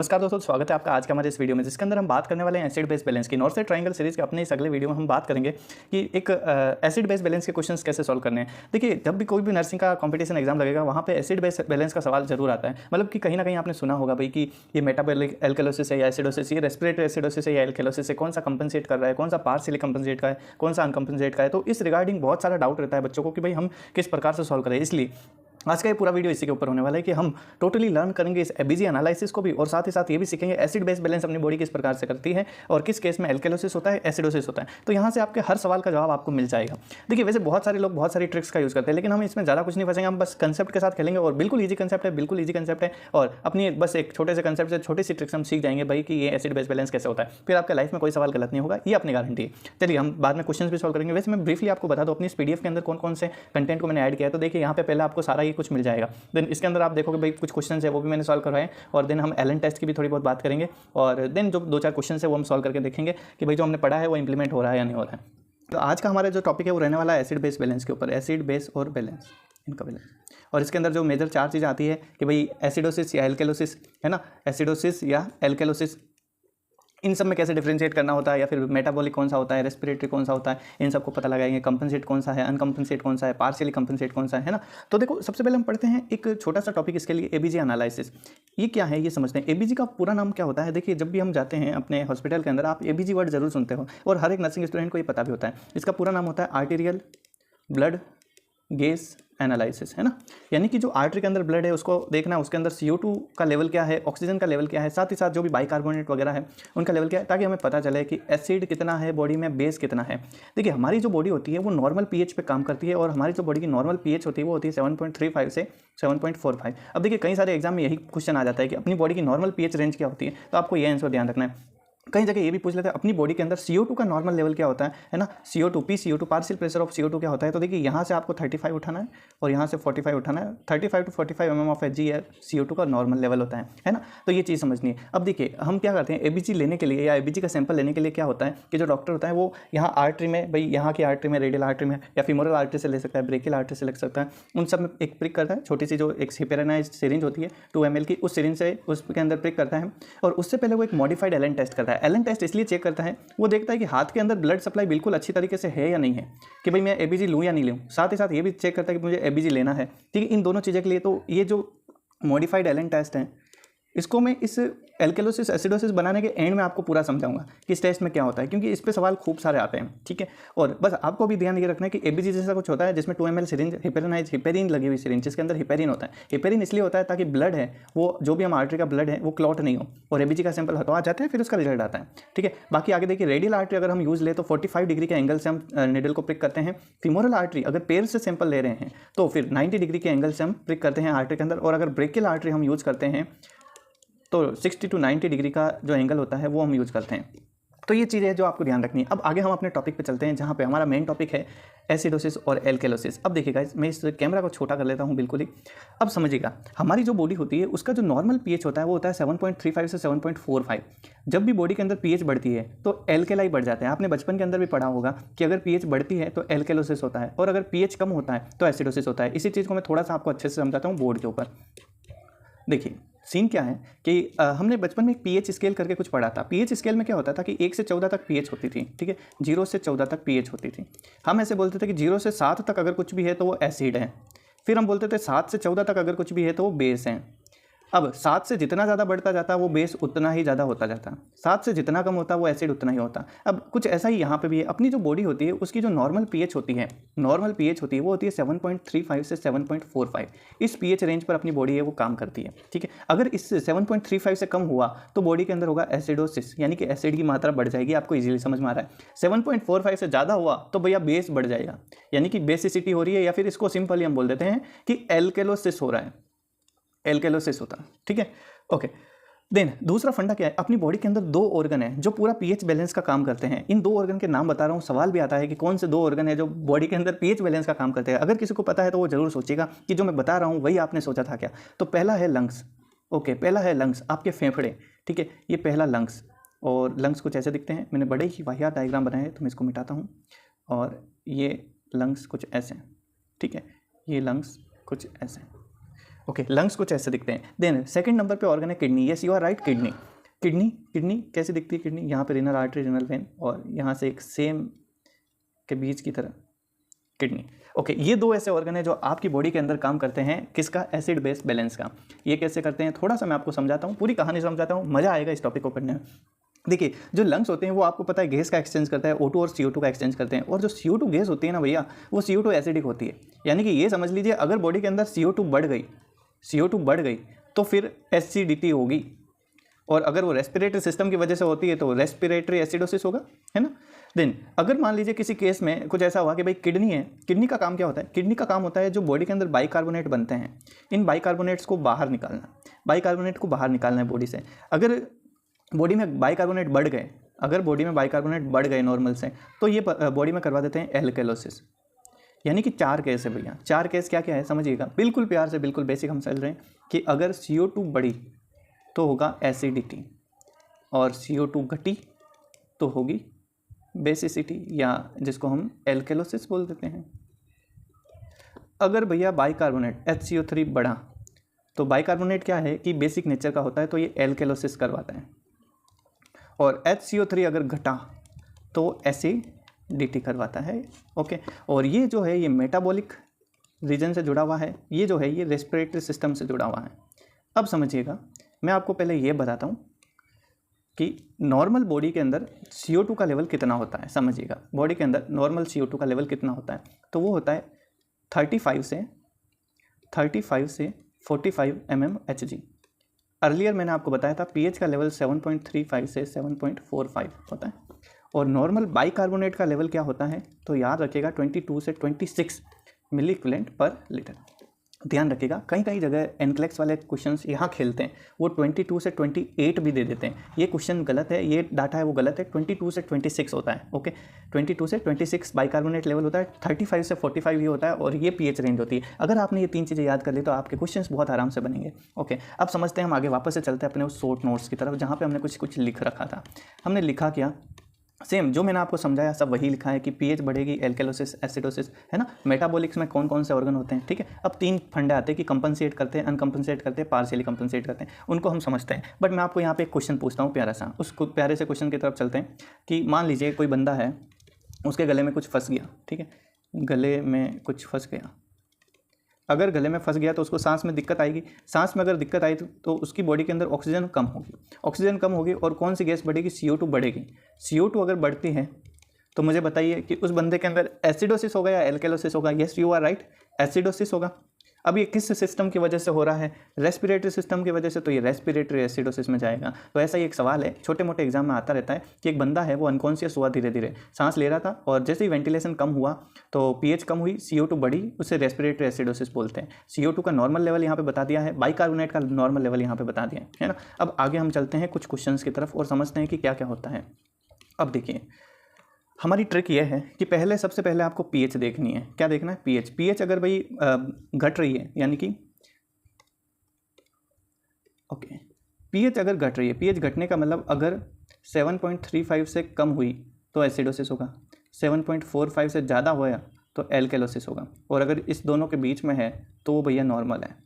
नमस्कार दोस्तों, स्वागत है आपका आज के हमारे इस वीडियो में, जिसके अंदर हम बात करने वाले हैं एसिड बेस बैलेंस की। नॉर्थ साइड ट्रायंगल सीरीज के अपने इस अगले वीडियो में हम बात करेंगे कि एक एसिड बेस बैलेंस के क्वेश्चंस कैसे सॉल्व करने हैं। देखिए, जब भी कोई भी नर्सिंग का कंपटीशन एग्जाम लगेगा, वहाँ पे एसिड बेस बैलेंस का सवाल जरूर आता है। मतलब कि कहीं ना कहीं आपने सुना होगा भाई कि ये मेटाबॉलिक एल्कलोसिस है या एसिडोसिस, ये रेस्पिरेटरी एसिडोसिस है या एल्कलोसिस है, कौन सा कंपनसेट कर रहा है, कौन सा पार्शियली कंपनसेट का है, कौन सा अनकंपनसेट का है। तो इस रिगार्डिंग बहुत सारा डाउट रहता है बच्चों को कि भाई हम किस प्रकार से सॉल्व करें। इसलिए आज का ये पूरा वीडियो इसी के ऊपर होने वाला है कि हम टोटली लर्न करेंगे इस एबीजी एनालिसिस को भी, और साथ ही साथ ये भी सीखेंगे एसिड बेस बैलेंस अपनी बॉडी किस प्रकार से करती है और किस केस में एल्केलोसिस होता है, एसिडोसिस होता है। तो यहाँ से आपके हर सवाल का जवाब आपको मिल जाएगा। देखिए, वैसे बहुत सारे लोग बहुत सारी ट्रिक्स का यूज़ करते हैं, लेकिन हम इसमें ज़्यादा कुछ नहीं फंसेंगे। हम बस कंसेप्ट के साथ खेलेंगे और बिल्कुल ईजी कंसेप्ट है, बिल्कुल ईजी कंसेप्ट है। और अपनी बस एक छोटे से कंसेप्ट से छोटी सी ट्रिक्स हम सीख जाएंगे भाई कि ये एसिड बेस बैलेंस कैसे होता है। फिर आपके लाइफ में कोई सवाल गलत नहीं होगा, ये अपनी गारंटी है। चलिए, हम बाद में क्वेश्चन भी सॉल्व करेंगे। वैसे मैं ब्रीफली आपको बता दूं अपनी इस पीडीएफ के अंदर कौन कौन से कंटेंट को मैंने ऐड किया है। तो देखिए, यहाँ पे पहले आपको सारा ये कुछ मिल जाएगा। देन इसके अंदर आप देखोगे भाई कुछ क्वेश्चन है वो भी मैंने सॉल्व करवाए, और देन हम एलन टेस्ट की भी थोड़ी बहुत बात करेंगे, और देन जो दो चार क्वेश्चन है वो हम सॉल्व करके देखेंगे कि भाई जो हमने पढ़ा है वो इंप्लीमेंट हो रहा है या नहीं हो रहा है। तो आज का हमारा जो टॉपिक है वो रहने वाला है एसिड बेस बैलेंस के ऊपर, एसिड बेस और बैलेंस, इनका बैलेंस। और इसके अंदर जो मेजर चार चीज़ आती है कि भाई एसिडोसिस या एल्केलोसिस है ना, एसिडोसिस या एल्केलोसिस, इन सब में कैसे डिफरेंशिएट करना होता है, या फिर मेटाबॉलिक कौन सा होता है, रेस्पिरेटरी कौन सा होता है, इन सबको पता लगाएंगे। कंपनसेट कौन सा है, अनकंपनसेट कौन सा है, पार्शियली कंपनसेट कौन सा है ना। तो देखो, सबसे पहले हम पढ़ते हैं एक छोटा सा टॉपिक इसके लिए, एबीजी एनालिसिस। ये क्या है ये समझते हैं। एबीजी का पूरा नाम क्या होता है। देखिए, जब भी हम जाते हैं अपने हॉस्पिटल के अंदर, आप एबीजी वर्ड जरूर सुनते हो, और हर एक नर्सिंग स्टूडेंट को ये पता भी होता है। इसका पूरा नाम होता है आर्टीरियल ब्लड गेज एनालिसिस, है ना। यानी कि जो आर्टरी के अंदर ब्लड है उसको देखना, उसके अंदर CO2 का लेवल क्या है, ऑक्सीजन का लेवल क्या है, साथ ही साथ जो भी बाइकार्बोनेट वगैरह है उनका लेवल क्या है, ताकि हमें पता चले कि एसिड कितना है बॉडी में, बेस कितना है। देखिए, हमारी जो बॉडी होती है वो नॉर्मल पीएच पे काम करती है, और हमारी जो बॉडी की नॉर्मल पीएच होती है वो होती है 7.35 से 7.45। अब देखिए, कई सारे एग्जाम में यही क्वेश्चन आ जाता है कि अपनी बॉडी की नॉर्मल पीएच रेंज क्या होती है। तो आपको ये आंसर ध्यान रखना है। कई जगह ये भी पूछ लेते हैं अपनी बॉडी के अंदर CO2 का नॉर्मल लेवल क्या होता है ना। CO2 PCO2 partial pressure of CO2 क्या होता है। तो देखिए, यहाँ से आपको 35 उठाना है और यहाँ से 45 उठाना है। 35 to 45 mm ऑफ Hg है CO2 का नॉर्मल लेवल होता है ना। तो ये चीज़ समझनी है। अब देखिए, हम क्या करते हैं, एबीजी लेने के लिए या एबीजी का सैंपल लेने के लिए क्या होता है कि जो डॉक्टर होता है वो यहाँ आर्टरी में, भाई यहाँ की आर्टरी में, रेडियल आर्टरी में, या फीमोरल आर्टरी से ले सकता है, ब्रेकियल आर्टरी से ले सकता है। उन सब में एक प्रिक करता है, छोटी सी जो एक हिपेरानाइज्ड सिरिंज होती है 2 ml की, उस सिरिंज से उसके अंदर प्रिक करता है। और उससे पहले वो एक मॉडिफाइड एलन टेस्ट करता है। एलन टेस्ट इसलिए चेक करता है, वो देखता है कि हाथ के अंदर ब्लड सप्लाई बिल्कुल अच्छी तरीके से है या नहीं है, कि भाई मैं एबीजी लूँ या नहीं लूँ। साथ ही साथ ये भी चेक करता है कि मुझे एबीजी लेना है। ठीक है, इन दोनों चीज़ों के लिए तो ये जो मॉडिफाइड एलन टेस्ट है, इसको मैं इस एल्केलोसिस एसिडोसिस बनाने के एंड में आपको पूरा समझाऊंगा कि इस टेस्ट में क्या होता है, क्योंकि इस पे सवाल खूब सारे आते हैं। ठीक है, और बस आपको भी ध्यान ये रखना है कि एबीजी जैसा कुछ होता है जिसमें 2 ml सिरिंज, हिपेरिन लगी हुई सिरिंज, जिसके अंदर हिपेरिन होता है। हिपेरिन इसलिए होता है ताकि ब्लड है वो, जो भी हम आर्टरी का ब्लड है वो क्लॉट नहीं हो, और एबीजी का सैंपल हटवा जाता है, फिर उसका रिजल्ट आता है। ठीक है, बाकी आगे देखिए, रेडियल आर्टरी अगर हम यूज़ ले तो 45 डिग्री के एंगल से हम निडल को प्रिक करते हैं। फीमोरल आर्टरी अगर पैर से सैंपल ले रहे हैं तो फिर 90 डिग्री के एंगल से हम प्रिक करते हैं आर्टरी के अंदर, और अगर ब्रेकियल आर्टरी हम यूज़ करते हैं तो 60 to 90 डिग्री का जो एंगल होता है वो हम यूज़ करते हैं। तो ये चीज़ है जो आपको ध्यान रखनी है। अब आगे हम अपने टॉपिक पे चलते हैं, जहाँ पे हमारा मेन टॉपिक है एसिडोसिस और एल्केलोसिस। अब देखिए गाइस, मैं इस कैमरा को छोटा कर लेता हूँ बिल्कुल ही। अब समझिएगा, हमारी जो बॉडी होती है उसका जो नॉर्मल पीएच होता है वो होता है 7.35 से 7.45। जब भी बॉडी के अंदर पीएच बढ़ती है तो एल्केलाई बढ़ जाते हैं। आपने बचपन के अंदर भी पढ़ा होगा कि अगर पीएच बढ़ती है तो एल्केलोसिस होता है, और अगर पीएच कम होता है तो एसिडोसिस होता है। इसी चीज़ को मैं थोड़ा सा आपको अच्छे से समझाता हूँ बोर्ड के ऊपर। देखिए, सीन क्या है कि हमने बचपन में एक पीएच स्केल करके कुछ पढ़ा था। पीएच स्केल में क्या होता था कि 1 से 14 तक पीएच होती थी। ठीक है, 0 से 14 तक पीएच होती थी। हम ऐसे बोलते थे कि 0 से 7 तक अगर कुछ भी है तो वो एसिड है। फिर हम बोलते थे 7 से 14 तक अगर कुछ भी है तो वो बेस है। अब 7 से जितना ज़्यादा बढ़ता जाता वो बेस उतना ही ज़्यादा होता जाता, 7 से जितना कम होता वो एसिड उतना ही होता। अब कुछ ऐसा ही यहाँ पे भी है। अपनी जो बॉडी होती है उसकी जो नॉर्मल पीएच होती है, वो होती है 7.35 से 7.45। इस पीएच रेंज पर अपनी बॉडी है वो काम करती है। ठीक है, अगर इस 7.35 से कम हुआ तो बॉडी के अंदर होगा एसिडोसिस, यानी कि एसिड की मात्रा बढ़ जाएगी। आपको इजीली समझ में आ रहा है। 7.45 से ज़्यादा हुआ तो भैया बेस बढ़ जाएगा, यानी कि बेसिसिटी हो रही है, या फिर इसको सिंपली हम बोल देते हैं कि एल्केलोसिस हो रहा है, एल्केलोसिस होता है। ठीक है, ओके। देन दूसरा फंडा क्या है, अपनी बॉडी के अंदर 2 ऑर्गन है जो पूरा पीएच बैलेंस का काम करते हैं। इन 2 ऑर्गन के नाम बता रहा हूँ। सवाल भी आता है कि कौन से 2 ऑर्गन है जो बॉडी के अंदर पीएच बैलेंस का काम करते हैं। अगर किसी को पता है तो वो जरूर सोचेगा कि जो मैं बता रहा हूँ वही आपने सोचा था क्या। तो पहला है लंग्स। ओके, पहला है लंग्स, आपके फेफड़े। ठीक है, ये पहला लंग्स, और लंग्स कुछ ऐसे दिखते हैं। मैंने बड़े ही वाहियात डायग्राम बनाए हैं तो मैं इसको मिटाता हूँ, और ये लंग्स कुछ ऐसे। ठीक है, ये लंग्स कुछ ऐसे। ओके, लंग्स कुछ ऐसे दिखते हैं। देन सेकंड नंबर पे ऑर्गन है kidney. Yes you are right, kidney. Kidney कैसे दिखती है किडनी? यहाँ पे रीनल आर्टरी, रीनल वेन, और यहाँ से एक सेम के बीच की तरह किडनी। ओके, ये दो ऐसे ऑर्गन है जो आपकी बॉडी के अंदर काम करते हैं किसका? एसिड बेस बैलेंस का। ये कैसे करते हैं थोड़ा सा मैं आपको समझाता हूँ, पूरी कहानी समझाता हूँ, मज़ा आएगा इस टॉपिक को पढ़ने में। देखिए, जो लंग्स होते हैं वो आपको पता है गैस का एक्सचेंज करता है, O2 और CO2 का एक्सचेंज करते हैं, और जो CO2 गैस होती है ना भैया, वो CO2 एसिडिक होती है। यानी कि ये समझ लीजिए, अगर बॉडी के अंदर CO2 बढ़ गई तो फिर एसिडिटी होगी, और अगर वो रेस्पिरेटरी सिस्टम की वजह से होती है तो रेस्पिरेटरी एसिडोसिस होगा, है ना। देन अगर मान लीजिए किसी केस में कुछ ऐसा हुआ कि भाई किडनी है, किडनी का काम क्या होता है? किडनी का काम होता है जो बॉडी के अंदर बाइकार्बोनेट बनते हैं, इन बाइकार्बोनेट्स को बाहर निकालना, बाइकार्बोनेट को बाहर निकालना है बॉडी से। अगर बॉडी में बाइकार्बोनेट बढ़ गए, नॉर्मल से, तो ये बॉडी में करवा देते हैं एल्केलोसिस। यानी कि 4 केस है भैया। 4 केस क्या क्या है समझिएगा, बिल्कुल प्यार से, बिल्कुल बेसिक हम चल रहे हैं कि अगर CO2 बढ़ी तो होगा एसिडिटी, और CO2 घटी तो होगी बेसिसिटी, या जिसको हम एल्केलोसिस बोल देते हैं। अगर भैया बाइकार्बोनेट HCO3 बढ़ा, तो बाइकार्बोनेट क्या है कि बेसिक नेचर का होता है, तो ये एल्केलोसिस करवाता है। और HCO3 अगर घटा तो एसिडिटी करवाता है। ओके, और ये जो है ये मेटाबॉलिक रीजन से जुड़ा हुआ है, ये जो है ये रेस्पिरेटरी सिस्टम से जुड़ा हुआ है। अब समझिएगा, मैं आपको पहले ये बताता हूँ कि नॉर्मल बॉडी के अंदर CO2 का लेवल कितना होता है। समझिएगा, बॉडी के अंदर नॉर्मल CO2 का लेवल कितना होता है, तो वो होता है 35 से 45 mmHg। अर्लियर मैंने आपको बताया था pH का लेवल 7.35 से 7.45 होता है, और नॉर्मल बाइकार्बोनेट का लेवल क्या होता है, तो याद रखिएगा 22 से 26 मिली इक्विवेलेंट पर लीटर। ध्यान रखिएगा, कई कई जगह एनक्लेक्स वाले क्वेश्चंस यहाँ खेलते हैं, वो 22 से 28 भी दे देते हैं। ये क्वेश्चन गलत है, ये डाटा है वो गलत है। 22 से 26 होता है। ओके, 22 से 26 बाइकार्बोनेट लेवल होता है, 35 से 45 ये होता है, और ये pH रेंज होती है। अगर आपने ये 3 चीज़ें याद कर ली तो आपके क्वेश्चंस बहुत आराम से बनेंगे। ओके, अब समझते हैं, हम आगे वापस से चलते हैं अपने उस शॉर्ट नोट्स की तरफ, जहाँ पर हमने कुछ लिख रखा था। हमने लिखा क्या? सेम जो मैंने आपको समझाया सब वही लिखा है कि pH बढ़ेगी, एल्केलोसिस, एसिडोसिस, है ना। मेटाबॉलिक्स में कौन कौन से ऑर्गन होते हैं, ठीक है। अब 3 फंडे आते हैं कि कंपनसेट करते हैं, अनकंपनसेट करते हैं, पार्शियली कंपनसेट करते हैं, उनको हम समझते हैं। बट मैं आपको यहाँ पे एक क्वेश्चन पूछता हूँ प्यारा सा, उस प्यारे से क्वेश्चन की तरफ चलते हैं कि मान लीजिए कोई बंदा है, उसके गले में कुछ फंस गया, ठीक है, गले में कुछ फंस गया। अगर गले में फंस गया तो उसको सांस में दिक्कत आएगी। सांस में अगर दिक्कत आई तो उसकी बॉडी के अंदर ऑक्सीजन कम होगी, और कौन सी गैस बढ़ेगी? CO2 बढ़ेगी। CO2 अगर बढ़ती है तो मुझे बताइए कि उस बंदे के अंदर एसिडोसिस होगा या एल्केलोसिस होगा? Yes you are right, acidosis होगा। अब ये किस सिस्टम की वजह से हो रहा है? रेस्पिरेटरी सिस्टम की वजह से, तो ये रेस्पिरेटरी एसिडोसिस में जाएगा। तो ऐसा ही एक सवाल है, छोटे मोटे एग्जाम में आता रहता है कि एक बंदा है वो अनकॉन्शियस हुआ, धीरे धीरे सांस ले रहा था, और जैसे ही वेंटिलेशन कम हुआ तो pH कम हुई, CO2 बढ़ी, उसे रेस्पिरेटरी एसिडोसिस बोलते हैं। CO2 का नॉर्मल लेवल यहाँ पे बता दिया है, बाइकार्बोनेट का नॉर्मल लेवल यहाँ पे बता दिया है ना। अब आगे हम चलते हैं कुछ क्वेश्चंस की तरफ और समझते हैं कि क्या क्या होता है। अब देखिए, हमारी ट्रिक ये है कि सबसे पहले आपको pH देखनी है। क्या देखना है? pH अगर भाई घट रही है, यानी कि ओके, pH अगर घट रही है, pH घटने का मतलब अगर 7.35 से कम हुई तो एसिडोसिस होगा, 7.45 से ज़्यादा हुआ तो एल्केलोसिस होगा, और अगर इस दोनों के बीच में है तो वो भैया नॉर्मल है।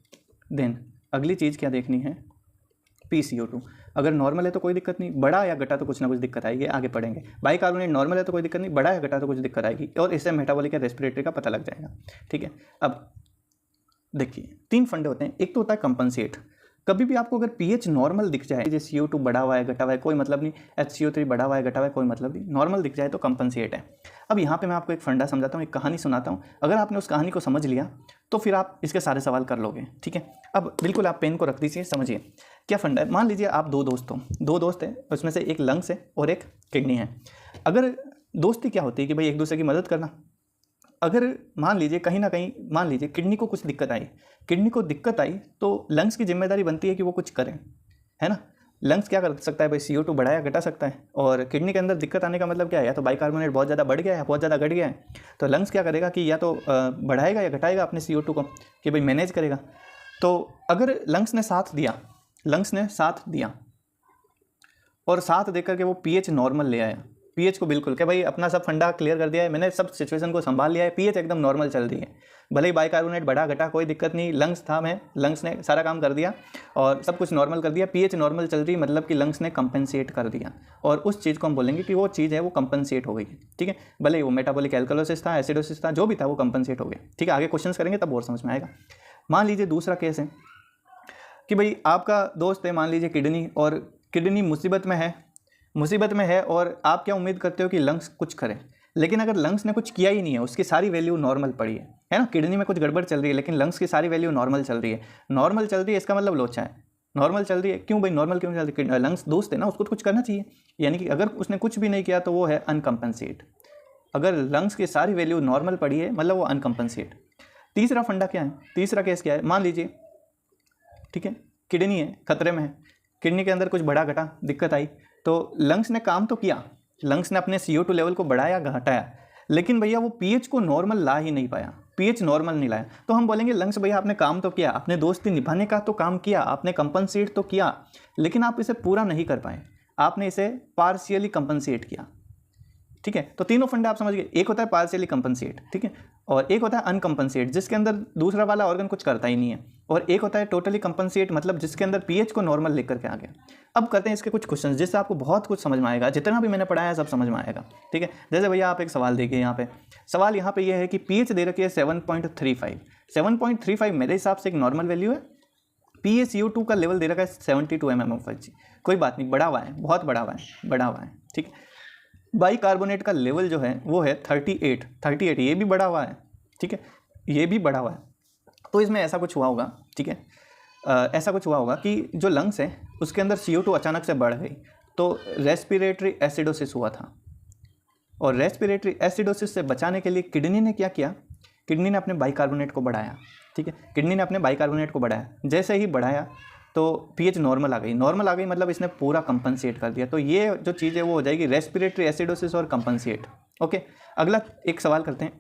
देन अगली चीज़ क्या देखनी है? PCO2 अगर नॉर्मल है तो कोई दिक्कत नहीं, बढ़ा या घटा तो कुछ ना कुछ दिक्कत आएगी, आगे पढ़ेंगे। बाइकार्बोनेट नॉर्मल है तो कोई दिक्कत नहीं, बढ़ा या घटा तो कुछ दिक्कत आएगी, और इससे मेटाबॉलिक या रेस्पिरेटरी का पता लग जाएगा, ठीक है। अब देखिए, 3 फंडे होते हैं। एक तो होता है कंपनसेट। कभी भी आपको अगर pH नॉर्मल दिख जाए, जैसे CO2 बढ़ा हुआ है, घटा हुआ है, कोई मतलब नहीं, HCO3 बढ़ा हुआ है, घटा हुआ है, कोई मतलब नहीं, नॉर्मल दिख जाए तो कंपनसेट है। अब यहाँ पे मैं आपको एक फंडा समझाता हूँ, एक कहानी सुनाता हूँ। अगर आपने उस कहानी को समझ लिया तो फिर आप इसके सारे सवाल कर लोगे, ठीक है। अब बिल्कुल आप पेन को रख दीजिए, समझिए क्या फंडा है। मान लीजिए आप 2 दोस्त हैं, उसमें से एक लंग्स है और एक किडनी है। अगर दोस्ती क्या होती है कि भाई एक दूसरे की मदद करना। अगर मान लीजिए कहीं ना कहीं, मान लीजिए किडनी को कुछ दिक्कत आई तो लंग्स की जिम्मेदारी बनती है कि वो कुछ करें, है ना। लंग्स क्या कर सकता है भाई? CO2 बढ़ाया घटा सकता है, और किडनी के अंदर दिक्कत आने का मतलब क्या है? या तो बाइकार्बोनेट बहुत ज़्यादा बढ़ गया है, बहुत ज़्यादा घट गया है, तो लंग्स क्या करेगा कि या तो बढ़ाएगा या घटाएगा अपने CO2 को, कि भाई मैनेज करेगा। तो अगर लंग्स ने साथ दिया और साथ देकर के वो pH नॉर्मल ले आया, पीएच को बिल्कुल कि भाई अपना सब फंडा क्लियर कर दिया है, मैंने सब सिचुएशन को संभाल लिया है, पीएच एकदम नॉर्मल चल रही है, भले ही बाइकार्बोनेट बढ़ा घटा कोई दिक्कत नहीं, लंग्स था, मैं लंग्स ने सारा काम कर दिया और सब कुछ नॉर्मल कर दिया, पीएच नॉर्मल चल रही, मतलब कि लंग्स ने कंपेंसेट कर दिया, और उस चीज़ को हम बोलेंगे कि वो चीज़ है वो कंपेंसेट हो गई है। ठीक है, भले ही वो मेटाबॉलिक एल्कलोसिस था, एसिडोसिस था, जो भी था वो कंपेंसेट हो गया। ठीक है, आगे क्वेश्चन करेंगे तब और समझ में आएगा। मान लीजिए दूसरा केस है कि भाई आपका दोस्त है, मान लीजिए किडनी, और किडनी मुसीबत में है और आप क्या उम्मीद करते हो कि लंग्स कुछ करें, लेकिन अगर लंग्स ने कुछ किया ही नहीं है, उसकी सारी वैल्यू नॉर्मल पड़ी है ना, किडनी में कुछ गड़बड़ चल रही है लेकिन लंग्स की सारी वैल्यू नॉर्मल चल रही है, इसका मतलब लोचा है, नॉर्मल चल रही है। क्यों भाई नॉर्मल क्यों चल रही है? लंग्स दोस्त है ना, उसको कुछ करना चाहिए, यानी कि अगर उसने कुछ भी नहीं किया तो वो है अनकम्पनसेट। अगर लंग्स की सारी वैल्यू नॉर्मल पड़ी है मतलब वो अनकम्पनसेट। तीसरा फंडा क्या है, तीसरा केस क्या है, मान लीजिए ठीक है किडनी है, खतरे में है, किडनी के अंदर कुछ बढ़ा घटा दिक्कत आई, तो लंग्स ने काम तो किया, लंग्स ने अपने CO2 लेवल को बढ़ाया घटाया, लेकिन भैया वो पीएच को नॉर्मल ला ही नहीं पाया, पीएच नॉर्मल नहीं लाया, तो हम बोलेंगे लंग्स भैया आपने काम तो किया, अपने दोस्ती निभाने का तो काम किया, आपने कंपनसेट तो किया, लेकिन आप इसे पूरा नहीं कर पाए, आपने इसे पार्शियली कंपनसेट किया। ठीक है, तो तीनों फंडा आप समझ गए, एक होता है पार्शियली कंपनसेट, ठीक है, और एक होता है अनकंपनसेट जिसके अंदर दूसरा वाला ऑर्गन कुछ करता ही नहीं है, और एक होता है टोटली कंपनसेट मतलब जिसके अंदर पीएच को नॉर्मल लेकर के आ गया। अब करते हैं इसके कुछ क्वेश्चन जिससे आपको बहुत कुछ समझ में आएगा, जितना भी मैंने पढ़ाया सब समझ में आएगा। ठीक है, जैसे भैया आप एक सवाल देखिए, यहाँ पे सवाल यहाँ पे ये है कि पीएच दे रखी है 7.35 मेरे हिसाब से एक नॉर्मल वैल्यू है, PaCO2 का लेवल दे रखा है 72 mmHg, कोई बात नहीं, बढ़ा हुआ है, बहुत बढ़ा हुआ है। ठीक है, बाइकार्बोनेट का लेवल जो है वो है 38, ये भी बढ़ा हुआ है। ठीक है, ये भी बढ़ा हुआ है, तो इसमें ऐसा कुछ हुआ होगा। ठीक है, ऐसा कुछ हुआ होगा कि जो लंग्स है उसके अंदर CO2 अचानक से बढ़ गई, तो रेस्पिरेटरी एसिडोसिस हुआ था, और रेस्पिरेटरी एसिडोसिस से बचाने के लिए किडनी ने क्या किया, किडनी ने अपने बाइकार्बोनेट को बढ़ाया। ठीक है, किडनी ने अपने बाइकार्बोनेट को बढ़ाया, जैसे ही बढ़ाया तो पीएच नॉर्मल आ गई, मतलब इसने पूरा कंपनसेट कर दिया, तो ये जो चीज़ है वो हो जाएगी रेस्पिरेटरी एसिडोसिस और कंपनसेट। ओके, अगला एक सवाल करते हैं,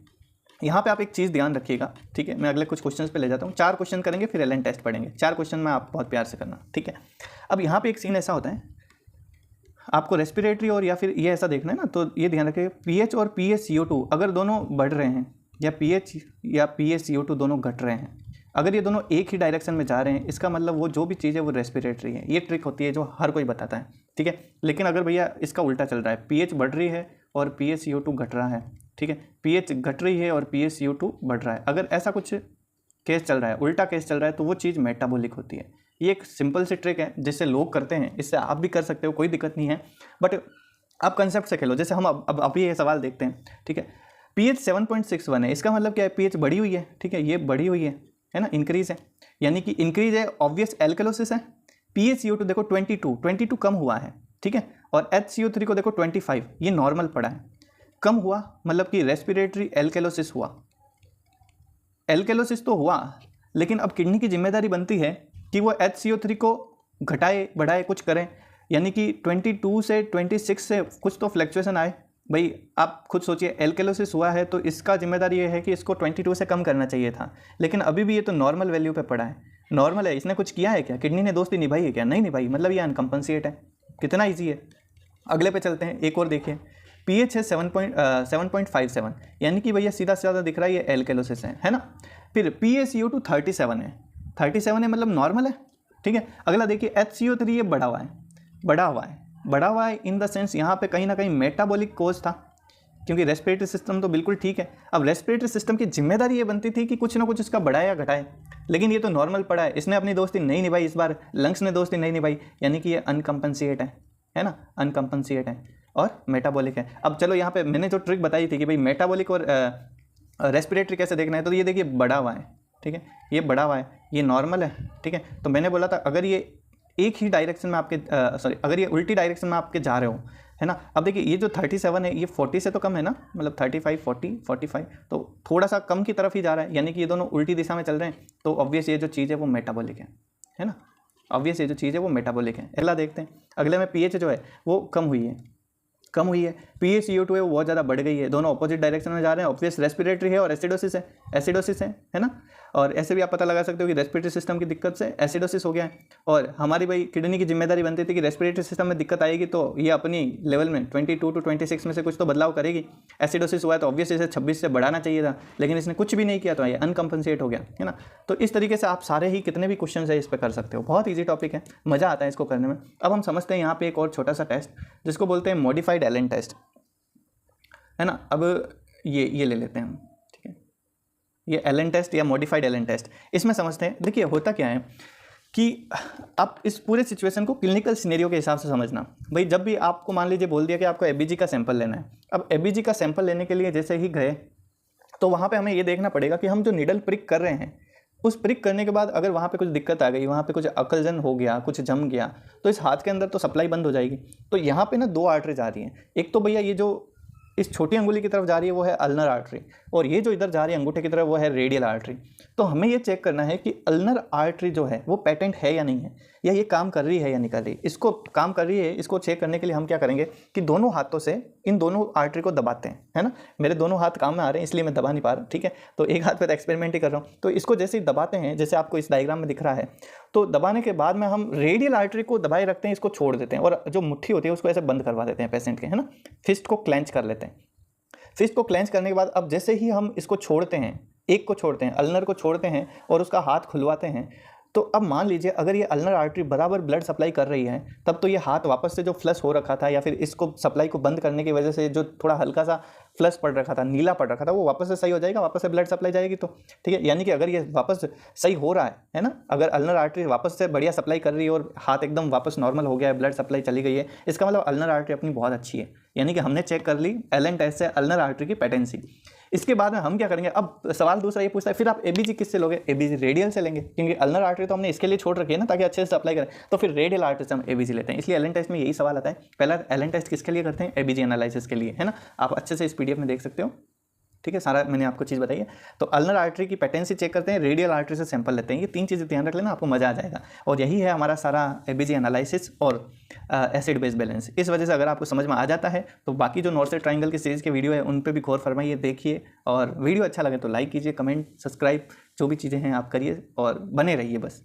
यहाँ पे आप एक चीज़ ध्यान रखिएगा। ठीक है, मैं अगले कुछ क्वेश्चंस पे ले जाता हूँ, 4 क्वेश्चन करेंगे फिर एलन टेस्ट पढ़ेंगे, 4 क्वेश्चन में आप बहुत प्यार से करना। ठीक है, अब यहाँ पे एक सीन ऐसा होता है, आपको रेस्पिरेटरी और या फिर ये ऐसा देखना है ना, तो ये ध्यान रखिए पीएच और PaCO2 अगर दोनों बढ़ रहे हैं या पीएच या PaCO2 दोनों घट रहे हैं, अगर ये दोनों एक ही डायरेक्शन में जा रहे हैं, इसका मतलब वो जो भी चीज़ है वो रेस्पिरेटरी है। ये ट्रिक होती है जो हर कोई बताता है। ठीक है, लेकिन अगर भैया इसका उल्टा चल रहा है, पीएच बढ़ रही है और PaCO2 घट रहा है, ठीक है, पीएच घट रही है और PaCO2 बढ़ रहा है, अगर ऐसा कुछ केस चल रहा है, उल्टा केस चल रहा है, तो वो चीज़ मेटाबॉलिक होती है। ये एक सिंपल सी ट्रिक है जिससे लोग करते हैं, इससे आप भी कर सकते हो, कोई दिक्कत नहीं है, बट आप कंसेप्ट से खेलो। जैसे हम अब अभी ये सवाल देखते हैं, ठीक है, पीएच 7.61 है, इसका मतलब क्या है, पीएच बढ़ी हुई है। ठीक है, ये बढ़ी हुई है ना, इंक्रीज है, यानी कि इंक्रीज है, ऑब्वियस एल्कलोसिस है। PaCO2 देखो 22 कम हुआ है, ठीक है, और HCO3 को देखो 25, ये नॉर्मल पड़ा है, कम हुआ मतलब कि रेस्पिरेटरी एल्कलोसिस हुआ। एल्कलोसिस तो हुआ, लेकिन अब किडनी की जिम्मेदारी बनती है कि वो HCO3 को घटाए बढ़ाए कुछ करें, यानी कि 22 से 26 से कुछ तो फ्लक्चुएशन आए। भाई आप खुद सोचिए, एल्कलोसिस हुआ है तो इसका जिम्मेदारी ये है कि इसको 22 से कम करना चाहिए था, लेकिन अभी भी ये तो नॉर्मल वैल्यू पे पड़ा है, नॉर्मल है, इसने कुछ किया है क्या, किडनी ने दोस्ती निभाई है क्या, नहीं निभाई, मतलब ये अनकम्पनसेट है। कितना ईजी है। अगले पे चलते हैं, एक और देखिए, पीएच है 7.57, यानी कि भैया सीधा सीधा दिख रहा है ये एल्कलोसिस है ना। फिर PaCO2 37 है, 37 है मतलब नॉर्मल है। ठीक है, अगला देखिए HCO3 ये बढ़ा हुआ है इन द सेंस यहाँ पे कहीं ना कहीं मेटाबॉलिक कोज था, क्योंकि रेस्पिरेटरी सिस्टम तो बिल्कुल ठीक है। अब रेस्पिरेटरी सिस्टम की जिम्मेदारी ये बनती थी कि कुछ ना कुछ इसका बढ़ाए या घटाए, लेकिन ये तो नॉर्मल पड़ा है, इसने अपनी दोस्ती नहीं निभाई, इस बार लंग्स ने दोस्ती नहीं निभाई, यानी कि ये अनकम्पनसेट है ना, अनकम्पनसेट है और मेटाबॉलिक है। अब चलो यहाँ पे मैंने जो ट्रिक बताई थी कि भाई मेटाबॉलिक और रेस्पिरेटरी कैसे देखना है, तो ये देखिए बढ़ा हुआ है, ठीक है, ये बढ़ा हुआ है, ये नॉर्मल है। ठीक है, तो मैंने बोला था अगर ये एक ही डायरेक्शन में आपके अगर ये उल्टी डायरेक्शन में आपके जा रहे हो, है ना। अब देखिए ये जो 37 है ये 40 से तो कम है ना, मतलब 35, 40, 45, तो थोड़ा सा कम की तरफ ही जा रहा है, यानी कि ये दोनों उल्टी दिशा में चल रहे हैं, तो ऑब्वियस ये जो चीज़ है वो मेटाबॉलिक है ना, ऑब्वियस ये जो चीज़ है वो मेटाबॉलिक है। अगला देखते हैं, अगले में पीएच जो है वो कम हुई है, PaCO2 है वो बहुत ज़्यादा बढ़ गई है, दोनों अपोजिट डायरेक्शन में जा रहे हैं, ऑब्वियस रेस्पिरेटरी है और एसिडोसिस है, एसिडोसिस है ना। और ऐसे भी आप पता लगा सकते हो कि रेस्पिरेटरी सिस्टम की दिक्कत से एसिडोसिस हो गया है, और हमारी भाई किडनी की जिम्मेदारी बनती थी कि रेस्पिरेटरी सिस्टम में दिक्कत आएगी तो ये अपनी लेवल में 22 to 26 में से कुछ तो बदलाव करेगी। एसिडोसिस हुआ है तो ऑब्वियस इसे 26 से बढ़ाना चाहिए था, लेकिन इसने कुछ भी नहीं किया तो ये अनकम्पनसेट हो गया, है ना। तो इस तरीके से आप सारे ही कितने भी क्वेश्चन है इस पर कर सकते हो, बहुत ईजी टॉपिक है, मज़ा आता है इसको करने में। अब हम समझते हैं यहाँ पे एक और छोटा सा टेस्ट जिसको बोलते हैं मॉडिफाइड एलन टेस्ट, है ना। अब ये ले लेते हैं हम, ठीक है, ये एलन टेस्ट या मॉडिफाइड एलन टेस्ट। इसमें समझते हैं, देखिए होता क्या है कि आप इस पूरे सिचुएशन को क्लिनिकल सिनेरियो के हिसाब से समझना। भाई जब भी आपको मान लीजिए बोल दिया कि आपको एबीजी का सैंपल लेना है, अब एबीजी का सैंपल लेने के लिए जैसे ही गए तो वहाँ पे हमें ये देखना पड़ेगा कि हम जो नीडल प्रिक कर रहे हैं उस प्रिक करने के बाद अगर वहाँ पे कुछ दिक्कत आ गई, वहाँ पे कुछ अकलजन हो गया, कुछ जम गया, तो इस हाथ के अंदर तो सप्लाई बंद हो जाएगी। तो यहाँ पे ना 2 आर्टरीज आ रही हैं। एक तो भैया ये जो इस छोटी अंगुली की तरफ जा रही है वो है अल्नर आर्टरी, और ये जो इधर जा रही है अंगूठे की तरफ वो है रेडियल आर्टरी। तो हमें ये चेक करना है कि अल्नर आर्टरी जो है वो पेटेंट है या नहीं है, या ये काम कर रही है या नहीं कर रही। इसको काम कर रही है, इसको चेक करने के लिए हम क्या करेंगे कि दोनों हाथों से इन दोनों आर्टरी को दबाते हैं, है ना। मेरे दोनों हाथ काम में आ रहे हैं इसलिए मैं दबा नहीं पा रहा, ठीक है। तो एक हाथ पे तो एक्सपेरिमेंट ही कर रहा हूँ। तो इसको जैसे ही दबाते हैं, जैसे आपको इस डायग्राम में दिख रहा है, तो दबाने के बाद में हम रेडियल आर्टरी को दबाए रखते हैं, इसको छोड़ देते हैं और जो मुट्ठी होती है उसको ऐसे बंद करवा देते हैं पेशेंट के, है ना। फिस्ट को क्लेंच कर लेते हैं। फिस्ट को क्लेंच करने के बाद अब जैसे ही हम इसको छोड़ते हैं, एक को छोड़ते हैं, अल्नर को छोड़ते हैं और उसका हाथ खुलवाते हैं, तो अब मान लीजिए अगर ये अल्नर आर्टरी बराबर ब्लड सप्लाई कर रही है, तब तो ये हाथ वापस से जो फ्लश हो रखा था या फिर इसको सप्लाई को बंद करने की वजह से जो थोड़ा हल्का सा फ्लश पड़ रखा था, नीला पड़ रखा था, वो वापस से सही हो जाएगा, वापस से ब्लड सप्लाई जाएगी। तो ठीक है, यानी कि अगर ये वापस सही हो रहा है ना, अगर अल्नर आर्टरी वापस से बढ़िया सप्लाई कर रही है और हाथ एकदम वापस नॉर्मल हो गया है, ब्लड सप्लाई चली गई है, इसका मतलब अल्नर आर्टरी अपनी बहुत अच्छी है। यानी कि हमने चेक कर ली एलन टेस्ट से अल्नर आर्टरी की पेटेंसी। इसके बाद में हम क्या करेंगे, अब सवाल दूसरा ये पूछता है फिर आप एबीजी किससे लोगे, एबीजी रेडियल से लेंगे, क्योंकि अल्नर आर्टरी तो हमने इसके लिए छोड़ रखी है ना ताकि अच्छे से अप्लाई करें, तो फिर रेडियल आर्टरी से हम एबीजी लेते हैं। इसलिए एलन टेस्ट में यही सवाल आता है, पहला एलन टेस्ट किसके लिए करते हैं, एबीजी एनालिसिस के लिए, है ना। आप अच्छे से इस पीडीएफ में देख सकते हो, ठीक है, सारा मैंने आपको चीज़ बताई है। तो अल्नर आर्टरी की पेटेंसी चेक करते हैं, रेडियल आर्टरी से सैंपल लेते हैं, ये 3 चीज़ें ध्यान रख लेना, आपको मज़ा आ जाएगा। और यही है हमारा सारा एबीजी एनालिसिस और एसिड बेस बैलेंस। इस वजह से अगर आपको समझ में आ जाता है तो बाकी जो नॉर्थ से ट्रायंगल की सीरीज़ के वीडियो है उन पर भी गौर फरमाइए, देखिए, और वीडियो अच्छा लगे तो लाइक कीजिए, कमेंट, सब्सक्राइब, जो भी चीज़ें हैं आप करिए और बने रहिए बस।